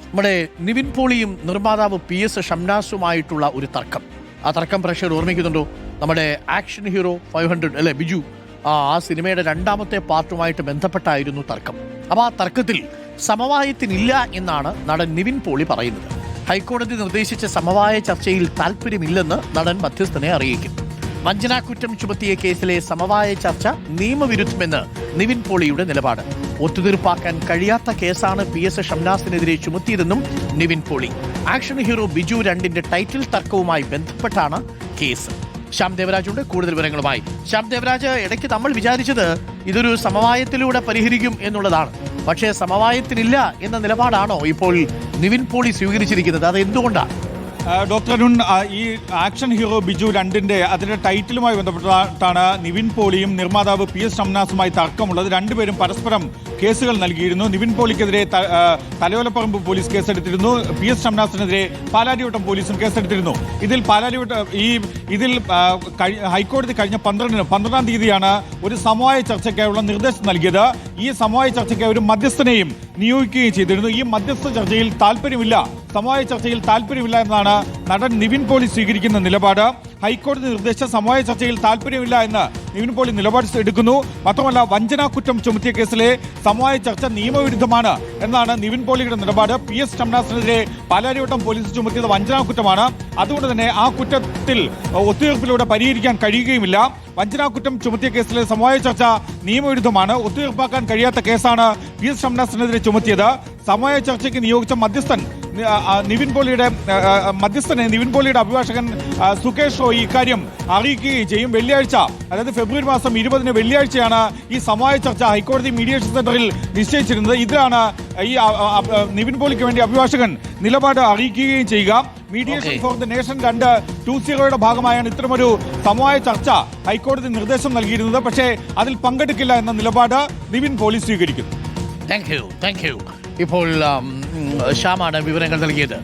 നമ്മുടെ നിവിൻ പോളിയും നിർമ്മാതാവ് PS ഷംനാസുമായിട്ടുള്ള ഒരു തർക്കം. ആ തർക്കം പ്രേക്ഷകർ ഓർമ്മിക്കുന്നുണ്ടോ? നമ്മുടെ ആക്ഷൻ ഹീറോ 500 അല്ലെ ബിജു, ആ സിനിമയുടെ രണ്ടാമത്തെ പാർട്ടുമായിട്ട് ബന്ധപ്പെട്ടായിരുന്നു തർക്കം. അപ്പോൾ ആ തർക്കത്തിൽ സമവായത്തിനില്ല എന്നാണ് നടൻ നിവിൻ പോളി പറയുന്നത്. ഹൈക്കോടതി നിർദ്ദേശിച്ച സമവായ ചർച്ചയിൽ താല്പര്യമില്ലെന്ന് നടൻ മധ്യസ്ഥനെ അറിയിക്കും. വഞ്ചനാക്കുറ്റം ചുമത്തിയ കേസിലെ സമവായ ചർച്ച നിയമവിരുദ്ധമെന്ന് നിവിൻ പോളിയുടെ നിലപാട്. ഒത്തുതീർപ്പാക്കാൻ കഴിയാത്ത കേസാണ് PS ഷംനാസിനെതിരെ ചുമത്തിയതെന്നും Nivin Pauly. Action hero Biju 2 title തർക്കവുമായി ബന്ധപ്പെട്ടാണ് കേസ്. ശ്യാം ദേവരാജുണ്ട് കൂടുതൽ വിവരങ്ങളുമായി. ശ്യാം ദേവരാജ്, ഇടയ്ക്ക് നമ്മൾ വിചാരിച്ചത് ഇതൊരു സമവായത്തിലൂടെ പരിഹരിക്കും എന്നുള്ളതാണ്. പക്ഷേ സമവായത്തിനില്ല എന്ന നിലപാടാണോ ഇപ്പോൾ നിവിൻ പോളി സ്വീകരിച്ചിരിക്കുന്നത്? അത് എന്തുകൊണ്ടാണ്? ഡോക്ടർ അരുൺ, ഈ ആക്ഷൻ ഹീറോ ബിജു 2 അതിന്റെ ടൈറ്റിലുമായി ബന്ധപ്പെട്ടാണ് നിവിൻ പോളിയും നിർമ്മാതാവ് PS ഷംനാസുമായി തർക്കമുള്ളത്. രണ്ടുപേരും പരസ്പരം കേസുകൾ നൽകിയിരുന്നു. നിവിൻ പോളിക്കെതിരെ തലയോലപ്പറമ്പ് പോലീസ് കേസെടുത്തിരുന്നു. PS ഷംനാസിനെതിരെ പാലാരിവട്ടം പോലീസും കേസെടുത്തിരുന്നു. ഇതിൽ ഹൈക്കോടതി കഴിഞ്ഞ 12-ാം തീയതിയാണ് ഒരു സമവായ ചർച്ചയ്ക്കായുള്ള നിർദ്ദേശം നൽകിയത്. ഈ സമവായ ചർച്ചയ്ക്കായി ഒരു മധ്യസ്ഥനെയും നിയോഗിക്കുകയും ചെയ്തിരുന്നു. ഈ മധ്യസ്ഥ ചർച്ചയിൽ സമവായ ചർച്ചയിൽ താല്പര്യമില്ല എന്നാണ് നടൻ നിവിൻ പോളി സ്വീകരിക്കുന്ന നിലപാട്. ഹൈക്കോടതി നിർദ്ദേശിച്ച സമവായ ചർച്ചയിൽ താല്പര്യമില്ല എന്ന് നിവിൻ പോളി നിലപാട് എടുക്കുന്നു. മാത്രമല്ല, വഞ്ചനാക്കുറ്റം ചുമത്തിയ കേസിലെ സമവായ ചർച്ച നിയമവിരുദ്ധമാണ് എന്നാണ് നിവിൻ പോളിയുടെ നിലപാട്. PS ഷംനാസിനെതിരെ പാലാരിവട്ടം പോലീസ് ചുമത്തിയത് വഞ്ചനാക്കുറ്റമാണ്. അതുകൊണ്ട് തന്നെ ആ കുറ്റത്തിൽ ഒത്തുതീർപ്പിലൂടെ പരിഹരിക്കാൻ കഴിയുകയുമില്ല. വഞ്ചനാക്കുറ്റം ചുമത്തിയ കേസിലെ സമവായ ചർച്ച നിയമവിരുദ്ധമാണ്. ഒത്തുതീർപ്പാക്കാൻ കഴിയാത്ത കേസാണ് PS ഷംനാസിനെതിരെ ചുമത്തിയത്. സമവായ ചർച്ചയ്ക്ക് നിയോഗിച്ച നിവിൻ പോളിയുടെ അഭിഭാഷകൻ സുകേഷ് റോയ് ഇക്കാര്യം അറിയിക്കുകയും ചെയ്യും. വെള്ളിയാഴ്ച, അതായത് ഫെബ്രുവരി മാസം 20 വെള്ളിയാഴ്ചയാണ് ഈ സമവായ ചർച്ച ഹൈക്കോടതി മീഡിയേഷൻ സെന്ററിൽ നിശ്ചയിച്ചിരുന്നത്. ഇതിലാണ് ഈ നിവിൻ പോളിക്ക് വേണ്ടി അഭിഭാഷകൻ നിലപാട് അറിയിക്കുകയും ചെയ്യുക. മീഡിയേഷൻ ഫോർ ദ നേഷൻ 2.20 ഭാഗമായാണ് ഇത്തരമൊരു സമവായ ചർച്ച ഹൈക്കോടതി നിർദ്ദേശം നൽകിയിരുന്നത്. പക്ഷേ അതിൽ പങ്കെടുക്കില്ല എന്ന നിലപാട് നിവിൻ പോളി സ്വീകരിക്കുന്നു. Thank you. ഇപ്പോൾ ശ്യാമാണ് വിവരങ്ങൾ നൽകിയത്.